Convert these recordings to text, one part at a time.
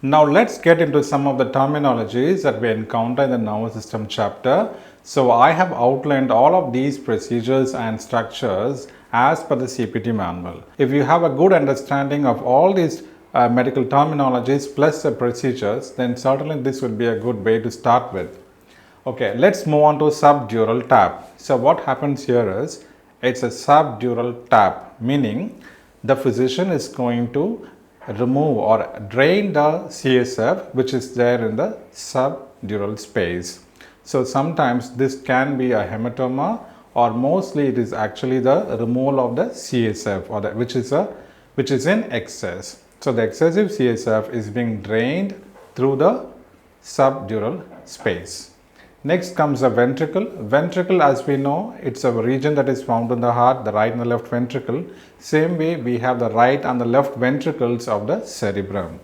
Now let's get into some of the terminologies that we encounter in the nervous system chapter. So I have outlined all of these procedures and structures as per the CPT manual. If you have a good understanding of all these medical terminologies plus the procedures, then certainly this would be a good way to start with. Okay, let's move on to subdural tap. So what happens here is, it's a subdural tap, meaning the physician is going to remove or drain the CSF which is there in the subdural space. So sometimes this can be a hematoma, or mostly it is actually the removal of the CSF or which is in excess. So the excessive CSF is being drained through the subdural space. Next comes the ventricle. Ventricle, as we know, it's a region that is found in the heart, the right and the left ventricle. Same way we have the right and the left ventricles of the cerebrum.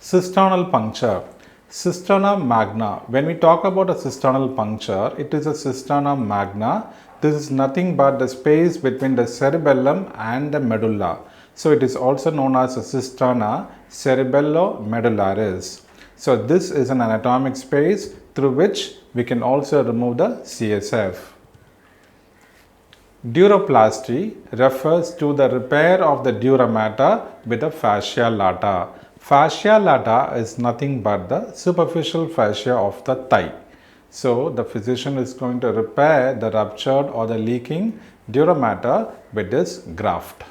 Cisternal puncture. Cisterna magna. When we talk about a cisternal puncture, it is a cisterna magna. This is nothing but the space between the cerebellum and the medulla. So it is also known as a cisterna cerebello-medullaris. So this is an anatomic space through which we can also remove the CSF. Duraplasty refers to the repair of the duramater with the fascia lata. Fascia lata is nothing but the superficial fascia of the thigh. So the physician is going to repair the ruptured or the leaking duramater with this graft.